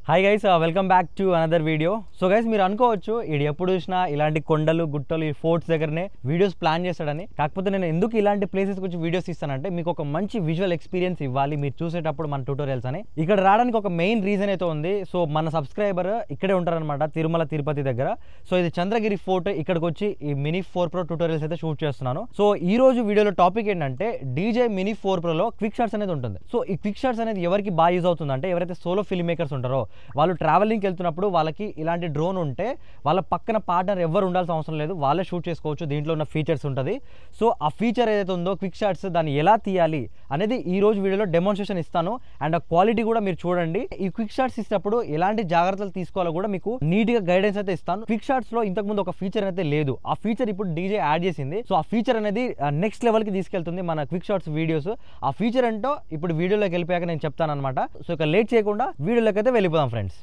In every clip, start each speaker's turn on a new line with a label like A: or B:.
A: Hi guys, welcome back to another video. So guys, మీరు అనుకోవచ్చు ఇది ఎప్పుడు చూసినా ఇలాంటి కొండలు గుట్టలు ఈ ఫోర్ట్స్ దగ్గరనే వీడియోస్ ప్లాన్ చేస్తాడని. కాకపోతే నేను ఎందుకు ఇలాంటి ప్లేసెస్ గురించి వీడియోస్ ఇస్తానంటే మీకు ఒక మంచి విజువల్ ఎక్స్పీరియన్స్ ఇవ్వాలి మీరు చూసేటప్పుడు మన ట్యూటోరియల్స్ అని. ఇక్కడ రావడానికి ఒక మెయిన్ రీజన్ అయితే ఉంది. సో మన సబ్స్క్రైబర్ ఇక్కడే ఉంటారనమాట, తిరుమల తిరుపతి దగ్గర. సో ఇది చంద్రగిరి ఫోర్ట్. ఇక్కడికి వచ్చి ఈ మినీ 4 Pro ట్యూటోరియల్స్ అయితే షూట్ చేస్తున్నాను. సో ఈ రోజు వీడియోలో టాపిక్ ఏంటంటే డీజే మినీ 4 Pro లో క్విక్ షాట్స్ అనేది ఉంటుంది. సో ఈ క్విక్ షాట్స్ అనేది ఎవరికి బాగా యూజ్ అవుతుంది అంటే ఎవరైతే సోలో ఫిల్మ్ మేకర్స్ ఉంటారో వాళ్ళు ట్రావెలింగ్కి వెళ్తున్నప్పుడు వాళ్ళకి ఇలాంటి డ్రోన్ ఉంటే వాళ్ళ పక్కన పార్ట్నర్ ఎవరు ఉండాల్సిన అవసరం లేదు, వాళ్ళే షూట్ చేసుకోవచ్చు. దీంట్లో ఉన్న ఫీచర్స్ ఉంటుంది. సో ఆ ఫీచర్ ఏదైతే ఉందో క్విక్ షాట్స్, దాన్ని ఎలా తీయాలి అనేది ఈ రోజు వీడియోలో డెమోన్స్ట్రేషన్ ఇస్తాను. అండ్ ఆ క్వాలిటీ కూడా మీరు చూడండి. ఈ క్విక్ షాట్స్ ఇచ్చినప్పుడు ఎలాంటి జాగ్రత్తలు తీసుకోవాలో కూడా మీకు నీట్గా గైడెన్స్ అయితే ఇస్తాను. క్విక్ షాట్స్ లో ఇంతకుముందు ఒక ఫీచర్ అయితే లేదు, ఆ ఫీచర్ ఇప్పుడు డీజే యాడ్ చేసింది. సో ఆ ఫీచర్ అనేది నెక్స్ట్ లెవెల్కి తీసుకెళ్తుంది మన క్విక్ షాట్స్ వీడియోస్. ఆ ఫీచర్ ఏంటో ఇప్పుడు వీడియోలోకి వెళ్ళిపోయాక నేను చెప్తాను అనమాట. సో ఇక లేట్ చేయకుండా వీడియోలోకి అయితే వెళ్ళిపోదాం ఫ్రెండ్స్.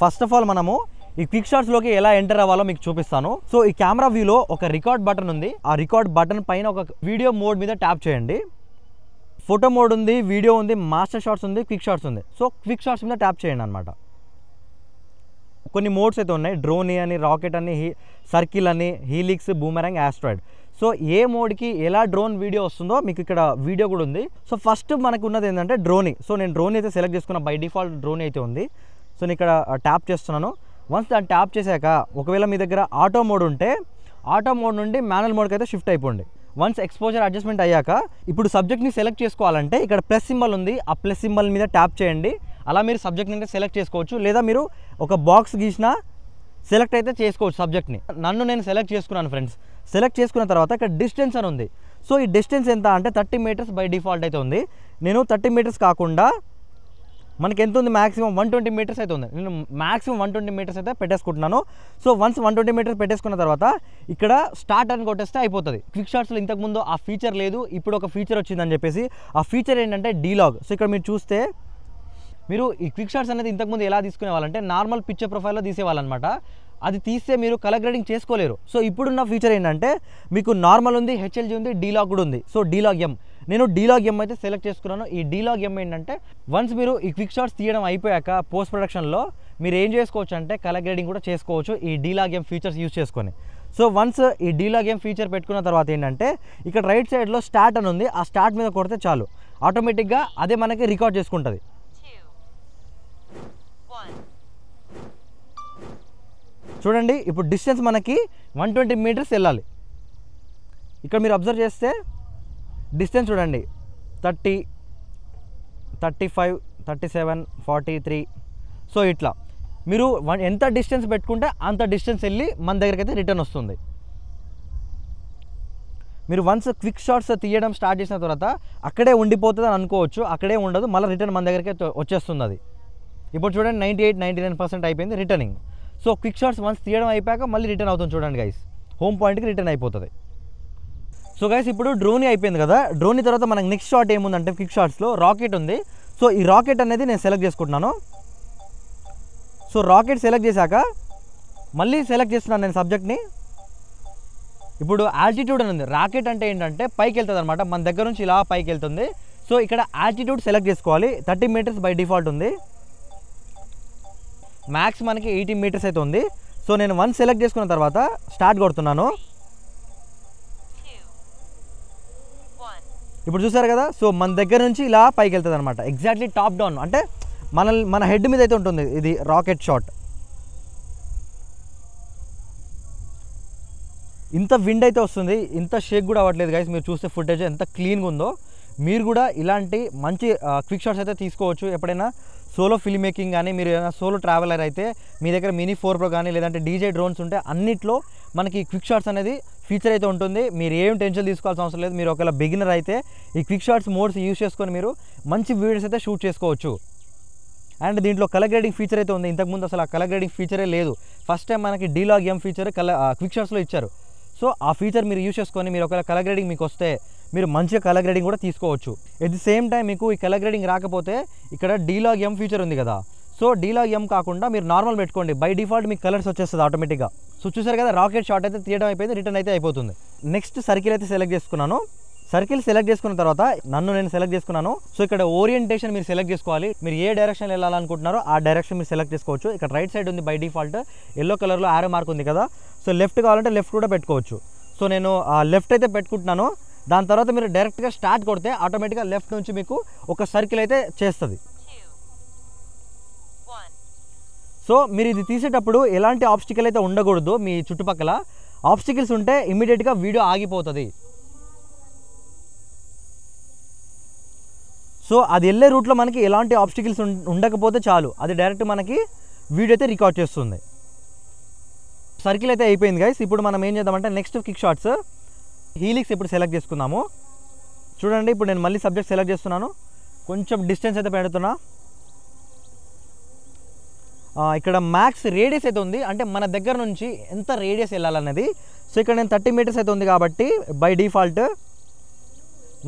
A: ఫస్ట్ ఆఫ్ ఆల్ మనము ఈ క్విక్ షాట్స్ లోకి ఎలా ఎంటర్ అవ్వాలో మీకు చూపిస్తాను. సో ఈ కెమెరా వ్యూలో ఒక రికార్డ్ బటన్ ఉంది. ఆ రికార్డ్ బటన్ పైన ఒక వీడియో మోడ్ మీద ట్యాప్ చేయండి. ఫోటో మోడ్ ఉంది, వీడియో ఉంది, మాస్టర్ షాట్స్ ఉంది, క్విక్ షాట్స్ ఉంది. సో క్విక్ షాట్స్ మీద ట్యాప్ చేయండి అనమాట. కొన్ని మోడ్స్ అయితే ఉన్నాయి, డ్రోన్ అని, రాకెట్ అని, సర్కిల్ అని, హీలిక్స్, బూమరాంగ్, ఆస్ట్రాయిడ్. సో ఏ మోడ్కి ఎలా డ్రోన్ వీడియో వస్తుందో మీకు ఇక్కడ వీడియో కూడా ఉంది. సో ఫస్ట్ మనకు ఉన్నది ఏంటంటే డ్రోన్. సో నేను డ్రోన్ అయితే సెలెక్ట్ చేసుకున్నా, బై డిఫాల్ట్ డ్రోన్ అయితే ఉంది. సో నేను ఇక్కడ ట్యాప్ చేస్తున్నాను. వన్స్ దాన్ని ట్యాప్ చేశాక ఒకవేళ మీ దగ్గర ఆటో మోడ్ ఉంటే ఆటో మోడ్ నుండి మాన్యువల్ మోడ్కి అయితే షిఫ్ట్ అయిపోండి. వన్స్ ఎక్స్పోజర్ అడ్జస్ట్మెంట్ అయ్యాక ఇప్పుడు సబ్జెక్ట్ని సెలెక్ట్ చేసుకోవాలంటే ఇక్కడ ప్లస్ సింబల్ ఉంది, ఆ ప్లస్ సింబల్ మీద ట్యాప్ చేయండి. అలా మీరు సబ్జెక్ట్ని అయితే సెలెక్ట్ చేసుకోవచ్చు, లేదా మీరు ఒక బాక్స్ గీసినా సెలెక్ట్ అయితే చేసుకోవచ్చు సబ్జెక్ట్ని. నన్ను నేను సెలెక్ట్ చేసుకున్నాను ఫ్రెండ్స్. సెలెక్ట్ చేసుకున్న తర్వాత ఇక్కడ డిస్టెన్స్ అని ఉంది. సో ఈ డిస్టెన్స్ ఎంత అంటే 30 మీటర్స్ బై డిఫాల్ట్ అయితే ఉంది. నేను 30 మీటర్స్ కాకుండా మనకి ఎంత ఉంది, మ్యాక్సిమం 120 మీటర్స్ అయితే ఉంది. నేను మ్యాక్సిమం 120 మీటర్స్ అయితే పెట్టేసుకుంటున్నాను. సో వన్స్ 120 మీటర్స్ పెట్టేసుకున్న తర్వాత ఇక్కడ స్టార్ట్ అని కొట్టేస్తే అయిపోతుంది. క్విక్ షాట్స్లో ఇంతకుముందు ఆ ఫీచర్ లేదు, ఇప్పుడు ఒక ఫీచర్ వచ్చిందని చెప్పేసి. ఆ ఫీచర్ ఏంటంటే డీలాగ్. సో ఇక్కడ మీరు చూస్తే మీరు ఈ క్విక్ షాట్స్ అనేది ఇంతకుముందు ఎలా తీసుకునే వాళ్ళంటే నార్మల్ పిక్చర్ ప్రొఫైల్లో తీసేవాళ్ళనమాట. అది తీస్తే మీరు కలర్ గ్రేడింగ్ చేసుకోలేరు. సో ఇప్పుడున్న ఫీచర్ ఏంటంటే మీకు నార్మల్ ఉంది, హెచ్ఎల్జీ ఉంది, డీలాగ్ కూడా ఉంది. సో డీలాగ్ ఎం, నేను డీలాగ్ ఎం అయితే సెలెక్ట్ చేసుకున్నాను. ఈ డీలాగ్ ఎం ఏంటంటే వన్స్ మీరు ఈ క్విక్ షాట్స్ తీయడం అయిపోయాక పోస్ట్ ప్రొడక్షన్లో మీరు ఏం చేసుకోవచ్చు అంటే కలర్ గ్రేడింగ్ కూడా చేసుకోవచ్చు ఈ డీలాగ్ ఎం ఫీచర్స్ యూజ్ చేసుకొని. సో వన్స్ ఈ డీలాగ్ ఎం ఫీచర్ పెట్టుకున్న తర్వాత ఏంటంటే ఇక్కడ రైట్ సైడ్లో స్టార్ట్ అని ఉంది, ఆ స్టార్ట్ మీద కొడితే చాలు ఆటోమేటిక్గా అదే మనకి రికార్డ్ చేసుకుంటుంది. చూడండి, ఇప్పుడు డిస్టెన్స్ మనకి 120 మీటర్స్ వెళ్ళాలి. ఇక్కడ మీరు అబ్జర్వ్ చేస్తే డిస్టెన్స్ చూడండి, 30, 35, 37, 43. సో ఇట్లా మీరు ఎంత డిస్టెన్స్ పెట్టుకుంటే అంత డిస్టెన్స్ వెళ్ళి మన దగ్గరికి అయితే రిటర్న్ వస్తుంది. మీరు వన్స్ క్విక్ షాట్స్ తీయడం స్టార్ట్ చేసిన తర్వాత అక్కడే ఉండిపోతుంది అని అనుకోవచ్చు, అక్కడే ఉండదు, మళ్ళీ రిటర్న్ మన దగ్గరికి వచ్చేస్తుంది. అది ఇప్పుడు చూడండి 98-99% అయిపోయింది returning. So quick shots once తీయడం అయిపోయాక మళ్ళీ రిటర్న్ అవుతుంది. చూడండి గైస్, హోమ్ పాయింట్కి రిటర్న్ అయిపోతుంది. సో గైస్, ఇప్పుడు డ్రోన్ అయిపోయింది కదా. డ్రోన్ తర్వాత మనకి నెక్స్ట్ షాట్ ఏముందంటే క్విక్ షాట్స్లో రాకెట్ ఉంది. సో ఈ రాకెట్ అనేది నేను సెలెక్ట్ చేసుకుంటున్నాను. సో రాకెట్ సెలెక్ట్ చేశాక మళ్ళీ సెలెక్ట్ చేస్తున్నాను నేను సబ్జెక్ట్ని. ఇప్పుడు ఆల్టిట్యూడ్ అని ఉంది. రాకెట్ అంటే ఏంటంటే పైకి వెళ్తుంది అనమాట, మన దగ్గర నుంచి ఇలా పైకి వెళ్తుంది. సో ఇక్కడ ఆల్టిట్యూడ్ సెలెక్ట్ చేసుకోవాలి. 30 మీటర్స్ బై డిఫాల్ట్ ఉంది, మ్యాక్స్ మనకి 80 మీటర్స్ అయితే ఉంది. సో నేను వన్ సెలెక్ట్ చేసుకున్న తర్వాత స్టార్ట్ కొడుతున్నాను. ఇప్పుడు చూసారు కదా, సో మన దగ్గర నుంచి ఇలా పైకి వెళ్తుంది అనమాట. ఎగ్జాక్ట్లీ టాప్ డౌన్ అంటే మన హెడ్ మీద అయితే ఉంటుంది ఇది రాకెట్ షాట్. ఇంత విండ్ అయితే వస్తుంది, ఇంత షేక్ కూడా అవ్వట్లేదు గైస్. మీరు చూస్తే ఫుటేజ్ ఎంత క్లీన్గా ఉందో. మీరు కూడా ఇలాంటి మంచి క్విక్ షాట్స్ అయితే తీసుకోవచ్చు. ఎప్పుడైనా సోలో ఫిల్మ్ మేకింగ్ కానీ, మీరు ఏదైనా సోలో ట్రావెలర్ అయితే మీ దగ్గర మినీ 4 Pro కానీ లేదంటే డీజే డ్రోన్స్ ఉంటే అన్నిట్లో మనకి క్విక్ షాట్స్ అనేది ఫీచర్ అయితే ఉంటుంది. మీరు ఏం టెన్షన్ తీసుకోవాల్సిన అవసరం లేదు. మీరు ఒకవేళ బిగినర్ అయితే ఈ క్విక్ షాట్స్ మోడ్స్ యూజ్ చేసుకొని మీరు మంచి వీడియోస్ అయితే షూట్ చేసుకోవచ్చు. అండ్ దీంట్లో కలర్ గ్రేడింగ్ ఫీచర్ అయితే ఉంది. ఇంతకుముందు అసలు ఆ కలర్ గ్రేడింగ్ ఫీచరే లేదు. ఫస్ట్ టైం మనకి డీలాగ్ ఎం ఫీచర్ క్విక్ షాట్స్లో ఇచ్చారు. సో ఆ ఫీచర్ మీరు యూజ్ చేసుకొని మీరు ఒకవేళ కలర్ గ్రేడింగ్ మీకు వస్తే మీరు మంచిగా కలర్ గ్రేడింగ్ కూడా తీసుకోవచ్చు. ఎట్ ది సేమ్ టైం మీకు ఈ కలర్ గ్రేడింగ్ రాకపోతే ఇక్కడ డీలాగ్ ఎం ఫీచర్ ఉంది కదా. సో డీలాగ్ ఎం కాకుండా మీరు నార్మల్ పెట్టుకోండి, బై డిఫాల్ట్ మీకు కలర్స్ వచ్చేస్తుంది ఆటోమేటిక్గా. సో చూసారు కదా, రాకెట్ షాట్ అయితే తీయడం అయిపోయింది, రిటర్న్ అయితే అయిపోతుంది. నెక్స్ట్ సర్కిల్ అయితే సెలెక్ట్ చేసుకున్నాను. సర్కిల్ సెలెక్ట్ చేసుకున్న తర్వాత నేను సెలెక్ట్ చేసుకున్నాను. సో ఇక్కడ ఓరియంటేషన్ మీరు సెలెక్ట్ చేసుకోవాలి. మీరు ఏ డైరెక్షన్ వెళ్ళాలనుకుంటున్నారో ఆ డైరెక్షన్ మీరు సెలెక్ట్ చేసుకోవచ్చు. ఇక్కడ రైట్ సైడ్ ఉంది బై డిఫాల్ట్, ఎల్లో కలర్లో ఆరో మార్క్ ఉంది కదా. సో లెఫ్ట్ కావాలంటే లెఫ్ట్ కూడా పెట్టుకోవచ్చు. సో నేను లెఫ్ట్ అయితే పెట్టుకుంటున్నాను. దాని తర్వాత మీరు డైరెక్ట్గా స్టార్ట్ కొడితే ఆటోమేటిక్గా లెఫ్ట్ నుంచి మీకు ఒక సర్కిల్ అయితే చేస్తుంది. సో మీరు ఇది తీసేటప్పుడు ఎలాంటి ఆబ్స్టికల్ అయితే ఉండకూడదు. మీ చుట్టుపక్కల ఆబ్స్టికల్స్ ఉంటే ఇమీడియట్గా వీడియో ఆగిపోతుంది. సో అది వెళ్ళే రూట్లో మనకి ఎలాంటి ఆబ్స్టికల్స్ ఉండకపోతే చాలు, అది డైరెక్ట్ మనకి వీడియో అయితే రికార్డ్ చేస్తుంది. సర్కిల్ అయితే అయిపోయింది గైస్. ఇప్పుడు మనం ఏం చేద్దామంటే నెక్స్ట్ కిక్ షాట్స్ హీలిక్స్ ఇప్పుడు సెలెక్ట్ చేసుకుందాము. చూడండి ఇప్పుడు నేను మళ్ళీ సబ్జెక్ట్ సెలెక్ట్ చేస్తున్నాను. కొంచెం డిస్టెన్స్ అయితే పెడుతున్నా. ఇక్కడ మ్యాక్స్ రేడియస్ అయితే ఉంది, అంటే మన దగ్గర నుంచి ఎంత రేడియస్ వెళ్ళాలనేది. సో ఇక్కడ నేను 30 మీటర్స్ అయితే ఉంది కాబట్టి బై డిఫాల్ట్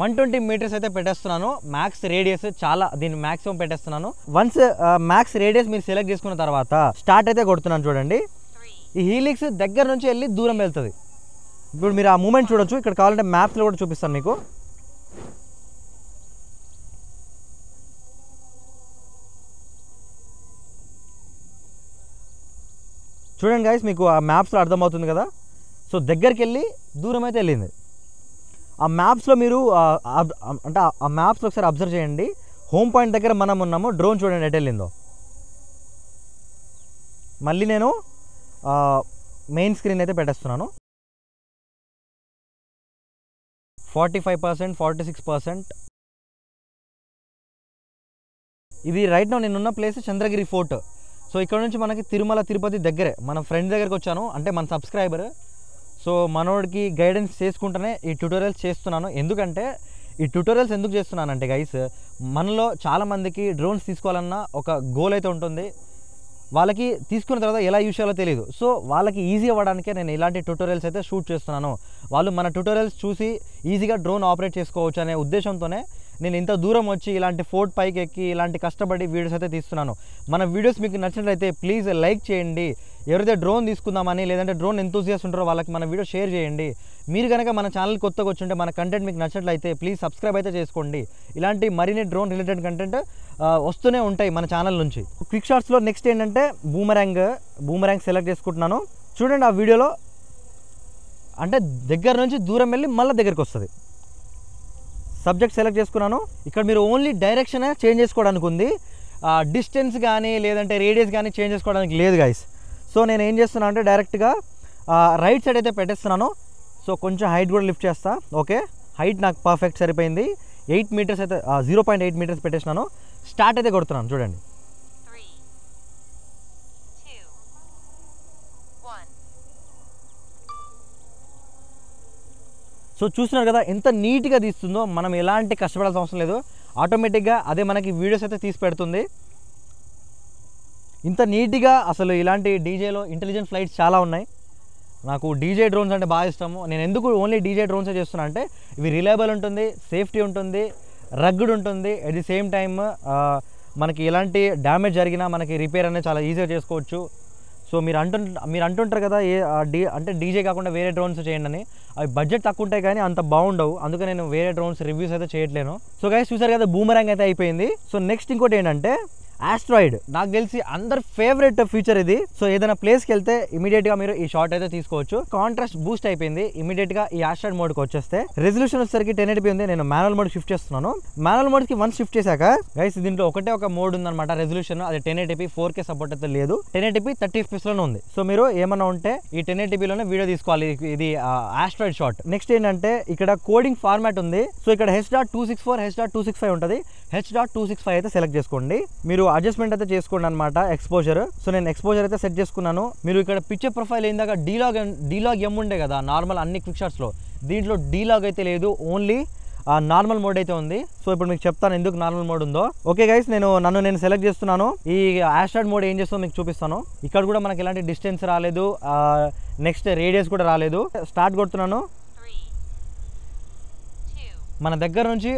A: 120 మీటర్స్ అయితే పెట్టేస్తున్నాను. మ్యాక్స్ రేడియస్ చాలా, దీన్ని మ్యాక్సిమం పెట్టేస్తున్నాను. వన్స్ మ్యాక్స్ రేడియస్ మీరు సెలెక్ట్ చేసుకున్న తర్వాత స్టార్ట్ అయితే కొడుతున్నాను. చూడండి ఈ హీలిక్స్ దగ్గర నుంచి వెళ్ళి దూరం వెళ్తుంది. ఇప్పుడు మీరు ఆ మూమెంట్ చూడొచ్చు. ఇక్కడ కావాలంటే మ్యాప్స్లో కూడా చూపిస్తాను మీకు. చూడండి గైస్, మీకు ఆ మ్యాప్స్లో అర్థమవుతుంది కదా. సో దగ్గరికి వెళ్ళి దూరం అయితే వెళ్ళింది. ఆ మ్యాప్స్లో మీరు అంటే ఆ మ్యాప్స్లో ఒకసారి అబ్జర్వ్ చేయండి. హోమ్ పాయింట్ దగ్గర మనం ఉన్నాము. డ్రోన్ చూడండి ఎటు వెళ్ళిందో. మళ్ళీ నేను మెయిన్ స్క్రీన్ అయితే పెట్టేస్తున్నాను. 45%, 46%. ఇది రైట్ నౌ నేనున్న ప్లేస్ చంద్రగిరి ఫోర్ట్. సో ఇక్కడ నుంచి మనకి తిరుమల తిరుపతి దగ్గరే. మన ఫ్రెండ్ దగ్గరికి వచ్చాను, అంటే మన సబ్స్క్రైబర్. సో మనోడికి గైడెన్స్ చేసుకుంటూనే ఈ ట్యూటోరియల్స్ చేస్తున్నాను. ఎందుకంటే ఈ ట్యూటోరియల్స్ ఎందుకు చేస్తున్నానంటే గైస్, మనలో చాలామందికి డ్రోన్స్ తీసుకోవాలన్న ఒక గోల్ అయితే ఉంటుంది. వాళ్ళకి తీసుకున్న తర్వాత ఎలా యూజ్ చేయాలో తెలియదు. సో వాళ్ళకి ఈజీ అవ్వడానికే నేను ఇలాంటి ట్యూటోరియల్స్ అయితే షూట్ చేస్తున్నాను. వాళ్ళు మన ట్యూటోరియల్స్ చూసి ఈజీగా డ్రోన్ ఆపరేట్ చేసుకోవచ్చు అనే ఉద్దేశంతోనే నేను ఇంత దూరం వచ్చి ఇలాంటి ఫోర్ట్ పైకి ఎక్కి ఇలాంటి కష్టపడి వీడియోస్ అయితే తీస్తున్నాను. మన వీడియోస్ మీకు నచ్చినట్లయితే ప్లీజ్ లైక్ చేయండి. ఎవరైతే డ్రోన్ తీసుకుందామని లేదంటే డ్రోన్ ఎంతూజియాస్ట్ ఉంటారో వాళ్ళకి మన వీడియో షేర్ చేయండి. మీరు కనుక మన ఛానల్ కొత్తగా వచ్చుంటే మన కంటెంట్ మీకు నచ్చినట్లయితే ప్లీజ్ సబ్స్క్రైబ్ అయితే చేసుకోండి. ఇలాంటి మరిన్ని డ్రోన్ రిలేటెడ్ కంటెంట్ వస్తూనే ఉంటాయి మన ఛానల్ నుంచి. క్విక్ షాట్స్లో నెక్స్ట్ ఏంటంటే బూమరాంగ్ సెలెక్ట్ చేసుకుంటున్నాను. చూడండి ఆ వీడియోలో అంటే దగ్గర నుంచి దూరం వెళ్ళి మళ్ళీ దగ్గరికి వస్తుంది. సబ్జెక్ట్ సెలెక్ట్ చేసుకున్నాను. ఇక్కడ మీరు ఓన్లీ డైరెక్షన్ చేంజ్ చేసుకోవడానికి ఉంది, డిస్టెన్స్ కానీ లేదంటే రేడియస్ కానీ చేంజ్ చేసుకోవడానికి లేదు గైస్. సో నేను ఏం చేస్తున్నా అంటే డైరెక్ట్గా రైట్ సైడ్ అయితే పెట్టేస్తున్నాను. సో కొంచెం హైట్ కూడా లిఫ్ట్ చేస్తా. ఓకే, హైట్ నాకు పర్ఫెక్ట్ సరిపోయింది. 8 మీటర్స్ అయితే 0.8 మీటర్స్ పెట్టేసినాను. స్టార్ట్ అయితే కొడుతున్నాను. చూడండి సో చూస్తున్నారు కదా ఎంత నీట్గా తీస్తుందో. మనం ఎలాంటి కష్టపడాల్సిన అవసరం లేదు, ఆటోమేటిక్గా అదే మనకి వీడియోస్ అయితే తీసి పెడుతుంది. ఇంత నీట్గా అసలు ఇలాంటి డీజేలో ఇంటెలిజెంట్ ఫ్లైట్స్ చాలా ఉన్నాయి. నాకు డీజే డ్రోన్స్ అంటే బాగా ఇష్టము. నేను ఎందుకు ఓన్లీ డీజే డ్రోన్సే చేస్తున్నా అంటే ఇవి రిలయబుల్ ఉంటుంది, సేఫ్టీ ఉంటుంది, రగ్గుడ్ ఉంటుంది. అట్ ది సేమ్ టైమ్ మనకి ఎలాంటి డ్యామేజ్ జరిగినా మనకి రిపేర్ అనేది చాలా ఈజీగా చేసుకోవచ్చు. సో మీరు అంటుంటారు కదా అంటే డీజే కాకుండా వేరే డ్రోన్స్ చేయండి అని. అవి బడ్జెట్ తక్కువ ఉంటాయి కానీ అంత బాగుండవు, అందుకే నేను వేరే డ్రోన్స్ రివ్యూస్ అయితే చేయట్లేను. సో గైస్ చూసారు కదా బూమరాంగ్ అయితే అయిపోయింది. సో నెక్స్ట్ ఇంకోటి ఏంటంటే ఆస్ట్రాయిడ్. నాకు తెలిసి అందరి ఫేవరెట్ ఫీచర్ ఇది. సో ఏదైనా ప్లేస్కి వెళ్తే ఇమీడియట్గా మీరు ఈ షాట్ అయితే తీసుకోవచ్చు. కాంట్రాస్ట్ బూస్ట్ అయిపోయింది. ఇమీడియట్గా ఈ ఆస్ట్రాయిడ్ మోడ్కి వచ్చేస్తే రెజల్యూషన్ వచ్చేసరికి 1080p ఉంది. నేను మాన్యువల్ మోడ్ షిఫ్ట్ చేస్తున్నాను. మాన్యువల్ మోడ్కి వన్స్ షిఫ్ట్ చేశాక గైస్ దీంట్లో ఒక మోడ్ ఉందన్నమాట రెజల్యూషన్. అది 1080p 4K సపోర్ట్ అయితే లేదు. 1080p 30 fps లోనే ఉంది. సో మీరు ఏమన్నా ఉంటే ఈ 1080pలోనే వీడియో తీసుకోవాలి. ఇది ఆస్ట్రాయిడ్ షాట్. నెక్స్ట్ ఏంటంటే ఇక్కడ కోడింగ్ ఫార్మాట్ ఉంది. సో ఇక్కడ H.264 H.265 ఉంటుంది. H.265 అయితే సెలెక్ట్ చేసుకోండి. మీరు అడ్జస్ట్మెంట్ అయితే చేసుకోండి అనమాట ఎక్స్పోజర్. సో నేను ఎక్స్పోజర్ అయితే సెట్ చేసుకున్నాను. మీరు ఇక్కడ పిక్చర్ ప్రొఫైల్ ఏందాక డీలాగ్ ఎం ఉండే కదా నార్మల్ అన్ని క్విక్ షాట్స్లో, దీంట్లో డీలాగ్ అయితే లేదు, ఓన్లీ నార్మల్ మోడ్ అయితే ఉంది. సో ఇప్పుడు మీకు చెప్తాను ఎందుకు నార్మల్ మోడ్ ఉందో. ఓకే గైస్, నేను సెలెక్ట్ చేస్తున్నాను. ఈ ఆస్ట్రాయిడ్ మోడ్ ఏం చేస్తుందో మీకు చూపిస్తాను. ఇక్కడ కూడా మనకి ఎలాంటి డిస్టెన్స్ రాలేదు, నెక్స్ట్ రేడియస్ కూడా రాలేదు. స్టార్ట్ కొడుతున్నాను. మన దగ్గర నుంచి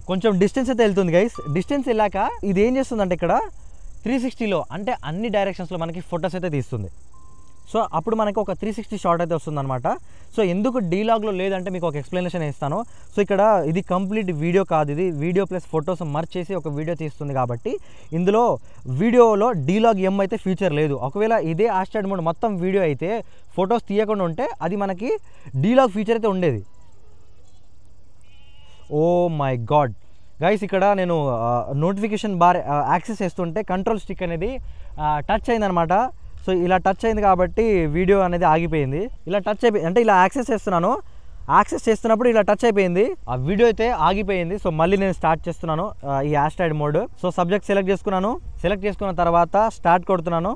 A: కొంచెం డిస్టెన్స్ అయితే వెళ్తుంది గైస్. డిస్టెన్స్ వెళ్ళాక ఇది ఏం చేస్తుంది అంటే ఇక్కడ 360లో అంటే అన్ని డైరెక్షన్స్లో మనకి ఫొటోస్ అయితే తీస్తుంది. సో అప్పుడు మనకి ఒక 360 షాట్ అయితే వస్తుందన్నమాట. సో ఎందుకు డీలాగ్లో లేదంటే మీకు ఒక ఎక్స్ప్లెనేషన్ ఇస్తాను. సో ఇక్కడ ఇది కంప్లీట్ వీడియో కాదు, ఇది వీడియో ప్లస్ ఫొటోస్ మర్చ్ చేసి ఒక వీడియో తీస్తుంది కాబట్టి ఇందులో వీడియోలో డీలాగ్ ఎం అయితే ఫీచర్ లేదు. ఒకవేళ ఇదే ఆస్ట్రాయిడ్ మోడ్ మొత్తం వీడియో అయితే ఫొటోస్ తీయకుండా ఉంటే అది మనకి డీలాగ్ ఫీచర్ అయితే ఉండేది. ఓ మై గాడ్ గైస్, ఇక్కడ నేను నోటిఫికేషన్ బార్ యాక్సెస్ చేస్తుంటే కంట్రోల్ స్టిక్ అనేది టచ్ అయిందనమాట. సో ఇలా టచ్ అయింది కాబట్టి వీడియో అనేది ఆగిపోయింది. ఇలా టచ్ అయిపోయింది అంటే ఇలా యాక్సెస్ చేస్తున్నప్పుడు ఇలా టచ్ అయిపోయింది, ఆ వీడియో అయితే ఆగిపోయింది. సో మళ్ళీ నేను స్టార్ట్ చేస్తున్నాను ఈ asteroid mode. So subject select చేసుకున్న తర్వాత స్టార్ట్ కొడుతున్నాను.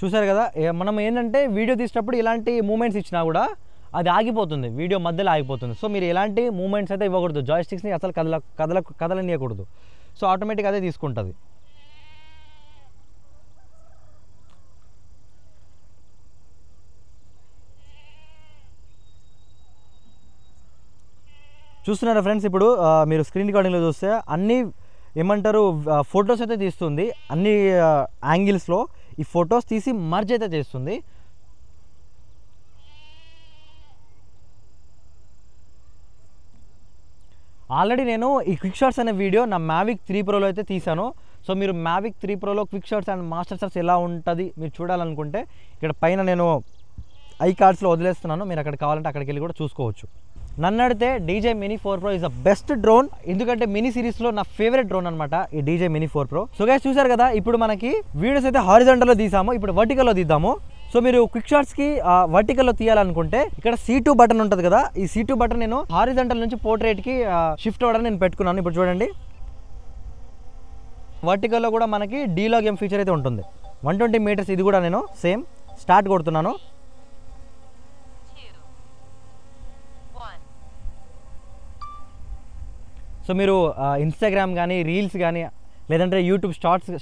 A: చూసారు కదా, మనం ఏంటంటే వీడియో తీసినప్పుడు ఇలాంటి మూమెంట్స్ ఇచ్చినా కూడా అది ఆగిపోతుంది, వీడియో మధ్యలో ఆగిపోతుంది. సో మీరు ఎలాంటి మూమెంట్స్ అయితే ఇవ్వకూడదు, జాయ్స్టిక్స్ని అసలు కదలనియకూడదు. సో ఆటోమేటిక్ అదే తీసుకుంటుంది. చూస్తున్నారా ఫ్రెండ్స్, ఇప్పుడు మీరు స్క్రీన్ రికార్డింగ్లో చూస్తే అన్ని ఏమంటారు ఫొటోస్ అయితే తీస్తుంది, అన్ని యాంగిల్స్లో ఈ ఫొటోస్ తీసి మర్జ్ అయితే చేస్తుంది. ఆల్రెడీ నేను ఈ క్విక్ షాట్స్ అనే వీడియో నా Mavic 3 Proలో అయితే తీసాను. సో మీరు Mavic 3 Proలో quick shots and master shots ఎలా ఉంటుంది మీరు చూడాలనుకుంటే ఇక్కడ పైన నేను ఐ కార్డ్స్లో వదిలేస్తున్నాను, మీరు అక్కడ కావాలంటే అక్కడికి వెళ్ళి కూడా చూసుకోవచ్చు. నన్ను అడితే DJI Mini 4 Pro is the best drone, ఎందుకంటే మినీ సిరీస్లో నా ఫేవరెట్ డ్రోన్ అనమాట ఈ DJI Mini 4 Pro. So guys చూసారు కదా, ఇప్పుడు మనకి వీడియోస్ అయితే హారిజాంటల్లో తీసాము, ఇప్పుడు వర్టికల్లో తీద్దాము. సో మీరు క్విక్ షాట్స్కి వర్టికల్లో తీయాలనుకుంటే ఇక్కడ C2 బటన్ ఉంటుంది కదా, ఈ C2 బటన్ నేను హారిజాంటల్ నుంచి పోర్ట్రేట్కి షిఫ్ట్ అవ్వడానికి నేను పెట్టుకున్నాను. ఇప్పుడు చూడండి, వర్టికల్లో కూడా మనకి డీలాగ్ ఎం ఫీచర్ అయితే ఉంటుంది. 120 మీటర్స్ ఇది కూడా నేను సేమ్ స్టార్ట్ కొడుతున్నాను. సో మీరు ఇన్స్టాగ్రామ్ కానీ రీల్స్ కానీ లేదంటే యూట్యూబ్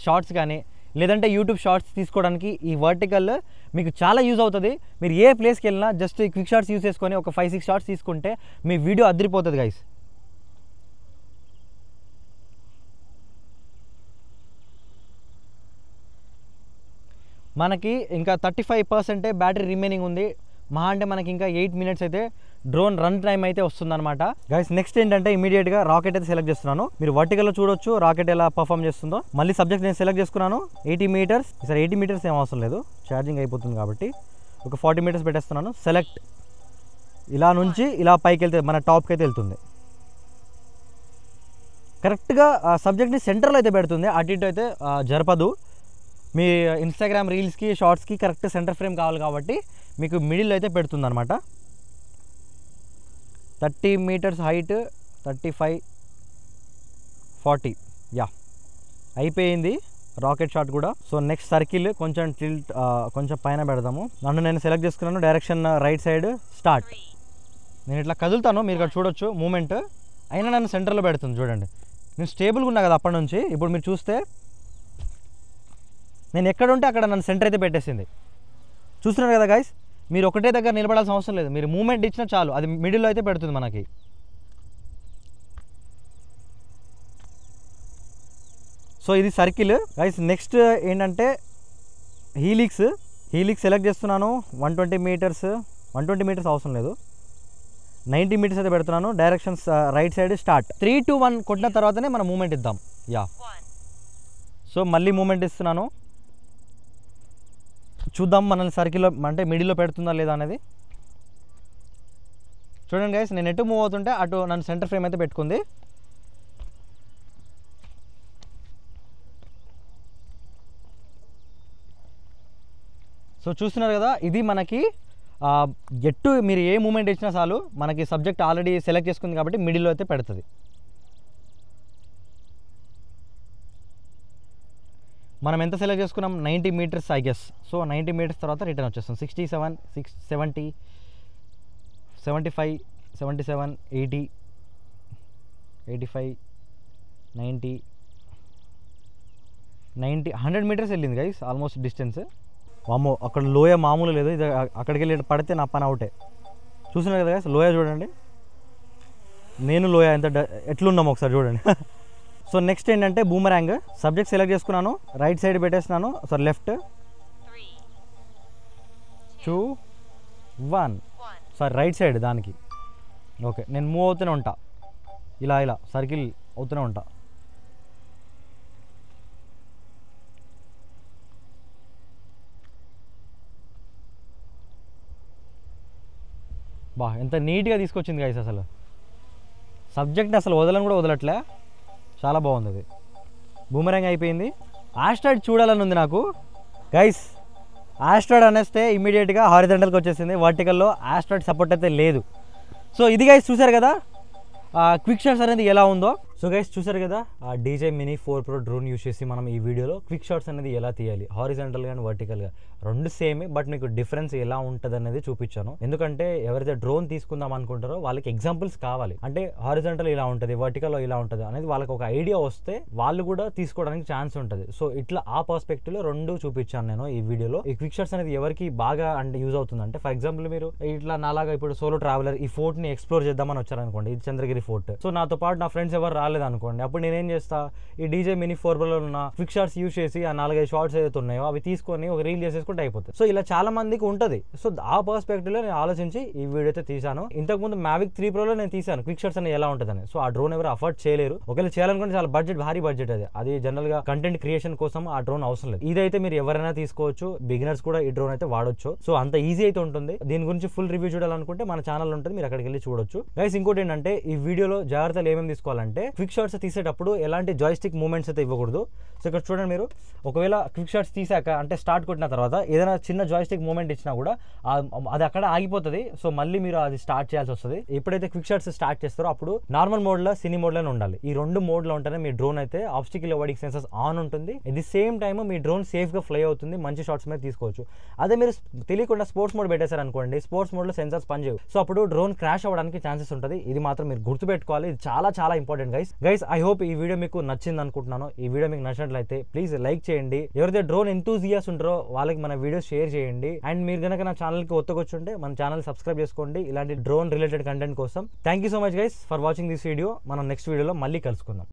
A: షార్ట్స్ కానీ లేదంటే యూట్యూబ్ షార్ట్స్ తీసుకోవడానికి ఈ వర్టికల్ మీకు చాలా యూజ్ అవుతుంది. మీరు ఏ ప్లేస్కి వెళ్ళినా జస్ట్ ఈ క్విక్ షాట్స్ యూజ్ చేసుకొని ఒక 5-6 షాట్స్ తీసుకుంటే మీ వీడియో అదిరిపోతుంది గైస్. మనకి ఇంకా 35% బ్యాటరీ రిమైనింగ్ ఉంది. మహా అంటే మనకి ఇంకా 8 మినిట్స్ అయితే డ్రోన్ రన్ టైం అయితే వస్తుందన్నమాట గైస్. నెక్స్ట్ ఏంటంటే ఇమీడియట్గా రాకెట్ అయితే సెలెక్ట్ చేస్తున్నాను. మీరు వర్టికల్లో చూడొచ్చు రాకెట్ ఎలా పర్ఫామ్ చేస్తుందో. మళ్ళీ సబ్జెక్ట్ నేను సెలెక్ట్ చేసుకున్నాను 80 మీటర్స్. ఈసారి 80 మీటర్స్ ఏం అవసరం లేదు, ఛార్జింగ్ అయిపోతుంది కాబట్టి ఒక 40 మీటర్స్ పెట్టేస్తున్నాను. సెలెక్ట్, ఇలా నుంచి ఇలా పైకి వెళ్తే మన టాప్కి అయితే వెళ్తుంది. కరెక్ట్గా సబ్జెక్ట్ని సెంటర్లో అయితే పెడుతుంది, అటు ఇటు అయితే జరపదు. మీ ఇన్స్టాగ్రామ్ రీల్స్కి షార్ట్స్కి కరెక్ట్ సెంటర్ ఫ్రేమ్ కావాలి కాబట్టి మీకు మిడిల్ అయితే పెడుతుంది అనమాట. 30 మీటర్స్ హైట్, 35, 40 యా అయిపోయింది రాకెట్ షాట్ కూడా. సో నెక్స్ట్ సర్కిల్ కొంచెం టిల్ట్ కొంచెం పైన పెడదాము. నన్ను నేను సెలెక్ట్ చేసుకున్నాను, డైరెక్షన్ రైట్ సైడ్ స్టార్ట్. నేను ఇట్లా కదులుతాను, మీరు ఇక్కడ చూడొచ్చు మూమెంట్, అయినా నన్ను సెంటర్లో పెడుతుంది చూడండి. నేను స్టేబుల్గా ఉన్నా కదా అప్పటి నుంచి, ఇప్పుడు మీరు చూస్తే నేను ఎక్కడ ఉంటే అక్కడ నన్ను సెంటర్ అయితే పెట్టేసింది. చూస్తున్నారు కదా గైస్, మీరు ఒకటే దగ్గర నిలబడాల్సిన అవసరం లేదు, మీరు మూమెంట్ ఇచ్చినా చాలు అది మిడిల్లో అయితే పెడుతుంది మనకి. సో ఇది సర్కిల్ గైస్. నెక్స్ట్ ఏంటంటే హీలిక్స్ సెలెక్ట్ చేస్తున్నాను. 120 మీటర్స్ అవసరం లేదు, 90 మీటర్స్ అయితే పెడుతున్నాను. Directions right side start. 3, 2, 1 కొట్టిన తర్వాతనే మనం మూమెంట్ ఇద్దాం. యా సో మళ్ళీ మూమెంట్ ఇస్తున్నాను, చూద్దాం మనల్ని సర్కిల్లో అంటే మిడిల్లో పెడుతుందా లేదా అనేది. చూడండి గైస్, నేను ఎటు మూవ్ అవుతుంటే అటు నన్ను సెంటర్ ఫ్రేమ్ అయితే పెట్టుకుంది. సో చూస్తున్నారు కదా, ఇది మనకి ఎట్టు మీరు ఏ మూమెంట్ ఇచ్చినా చాలు మనకి సబ్జెక్ట్ ఆల్రెడీ సెలెక్ట్ చేసుకుంది కాబట్టి మిడిల్లో అయితే పెడుతుంది. మనం ఎంత సెలెక్ట్ చేసుకున్నాం 90 meters I guess. So 90 meters తర్వాత రిటర్న్ వచ్చేస్తాం. 67, 70, 75, 77, 80, 85, 90, 100 మీటర్స్ వెళ్ళింది గైస్ ఆల్మోస్ట్ డిస్టెన్స్. వామ్మో, అక్కడ లోయ మామూలు లేదు, ఇది అక్కడికి వెళ్ళి పడితే నా పని అవుటే. చూసినారు కదా గైస్, లోయ చూడండి, నేను లోయ ఎంత ఎట్లున్నాము ఒకసారి చూడండి. సో నెక్స్ట్ ఏంటంటే బూమరాంగ్. సబ్జెక్ట్ సెలెక్ట్ చేసుకున్నాను, రైట్ సైడ్ పెట్టేస్తున్నాను, sorry left 2 1 sorry right side దానికి. ఓకే, నేను మూవ్ అవుతూనే ఉంటా, ఇలా ఇలా సర్కిల్ అవుతూనే ఉంటా. బా ఎంత నీట్గా తీసుకొచ్చింది గైస్, అసలు సబ్జెక్ట్ని అసలు వదలని కూడా వదలట్లే, చాలా బాగుంది అది. బూమరాంగ్ అయిపోయింది. ఆస్ట్రాయిడ్ చూడాలని ఉంది నాకు గైస్. ఆస్ట్రాయిడ్ అనేస్తే ఇమీడియట్గా హారిజాంటల్కి వచ్చేసింది, వర్టికల్లో ఆస్ట్రాయిడ్ సపోర్ట్ అయితే లేదు. సో ఇది గైస్ చూసారు కదా క్విక్ షాట్స్ అనేది ఎలా ఉందో. సో గైస్ చూసారు కదా ఆ DJI Mini 4 Pro drone use చేసి మనం ఈ వీడియోలో క్విక్ షాట్స్ అనేది ఎలా తీయాలి, హారిజాంటల్గా అండ్ వర్టికల్గా రెండు సేమే, బట్ మీకు డిఫరెన్స్ ఎలా ఉంటుంది అనేది చూపించాను. ఎందుకంటే ఎవరైతే డ్రోన్ తీసుకుందాం అనుకుంటారో వాళ్ళకి ఎగ్జాంపుల్స్ కావాలి, అంటే హారిజాంటల్ ఇలా ఉంటుంది, వర్టికల్లో ఇలా ఉంటుంది అనేది వాళ్ళకి ఒక ఐడియా వస్తే వాళ్ళు కూడా తీసుకోవడానికి ఛాన్స్ ఉంటుంది. సో ఇట్లా ఆ పర్స్పెక్టివ్లో రెండు చూపించాను నేను ఈ వీడియోలో. ఈ క్విక్ షాట్స్ అనేది ఎవరికి బాగా అంటే యూజ్ అవుతుందంటే, ఫర్ ఎగ్జాంపుల్ మీరు ఇట్లా నాలాగా ఇప్పుడు సోలో ట్రావెలర్ ఈ ఫోర్ట్ ని ఎక్స్ప్లోర్ చేద్దామని వచ్చారనుకోండి, ఇది చంద్రగిరి ఫోర్ట్. సో నాతో పాటు నా ఫ్రెండ్స్ ఎవరు రాలేదు అనుకోండి, అప్పుడు నేనేం చేస్తా, ఈ DJI Mini 4 Pro లో ఉన్న క్విక్ షాట్స్ యూస్ చేసి ఆ 4-5 షార్ట్స్ ఏదైతే ఉన్నాయో అవి తీసుకొని ఒక రీల్ చేసేసుకుంటే అయిపోతుంది. సో ఇలా చాలా మందికి ఉంటుంది. సో ఆ పర్స్పెక్టివ్ లో నేను ఆలోచించి ఈ వీడియో అయితే తీసాను. ఇంతకుముందు Mavic 3 Pro లో నేను తీసాను క్విక్ షాట్స్ అనేది ఎలా ఉంటుందని. సో ఆ డ్రోన్ ఎవరు అఫోర్డ్ చేయలేరు, ఒకవేళ చేయాలనుకుంటే చాలా బడ్జెట్, భారీ బడ్జెట్ అది జనరల్ గా కంటెంట్ క్రియేషన్ కోసం ఆ డ్రోన్ అవసరం లేదు. ఇదైతే మీరు ఎవరైనా తీసుకోవచ్చు, బిగినర్స్ కూడా ఈ డ్రోన్ అయితే వాడొచ్చు. సో అంత ఈజీ అయితే ఉంటుంది. దీని గురించి ఫుల్ రివ్యూ చూడాలనుకుంటే మన ఛానల్ ఉంటుంది, మీరు అక్కడికి వెళ్ళి చూడొచ్చు. గైస్ ఇంకోటి ఏంటంటే ఈ వీడియోలో జాగ్రత్తలు ఏమేమి తీసుకోవాలంటే, క్విక్ షాట్స్ తీసేటప్పుడు ఎలాంటి జాయ్స్టిక్ మూవ్మెంట్స్ అయితే ఇవ్వకూడదు. సో ఇక్కడ చూడండి మీరు, ఒకవేళ క్విక్ షాట్స్ తీసాక అంటే స్టార్ట్ కొట్టిన తర్వాత ఏదైనా చిన్న జాయ్స్టిక్ మూవ్మెంట్ ఇచ్చినా కూడా అది అక్కడ ఆగిపోతుంది. సో మళ్ళీ మీరు అది స్టార్ట్ చేయాల్సి వస్తుంది. ఎప్పుడైతే క్విక్ షాట్స్ స్టార్ట్ చేస్తారో అప్పుడు నార్మల్ మోడ్ లో, సినీ మోడ్ లోనే ఉండాలి. ఈ రెండు మోడ్ లో ఉంటేనే మీ డ్రోన్ అయితే ఆబ్స్టికల్ అవాయిడింగ్ సెన్సర్స్ ఆన్ ఉంటుంది. At the same time me drone safe గా ఫ్లై అవుతుంది, మంచి షాట్స్ మీద తీసుకోవచ్చు. అదే మీరు తెలియకుండా స్పోర్ట్స్ మోడ్ పెట్టేశారు అనుకోండి, స్పోర్ట్స్ మోడ్ లో సెన్సర్స్ పనిచేయవు. సో అప్పుడు డ్రోన్ క్రాష్ అవ్వడానికి ఛాన్సెస్ ఉంటుంది. ఇది మాత్రం మీరు గుర్తుపెట్టుకోవాలి, ఇది చాలా చాలా ఇంపార్టెంట్ గైస్. ఐ హోప్ ఈ వీడియో మీకు నచ్చింది అనుకుంటున్నాను. ఈ వీడియో మీకు నచ్చినట్లయితే ప్లీజ్ లైక్ చేయండి. ఎవరైతే డ్రోన్ ఎంతూజియాస్ ఉంటారో వాళ్ళకి మన వీడియో షేర్ చేయండి. అండ్ మీరు కనుక నా ఛానల్కి ఒత్తకొచ్చుంటే మన ఛానల్ సబ్స్క్రైబ్ చేసుకోండి ఇలాంటి డ్రోన్ రిలేటెడ్ కంటెంట్ కోసం. Thank you so much guys for watching this video. మనం నెక్స్ట్ వీడియోలో మళ్ళీ కలుసుకుందాం.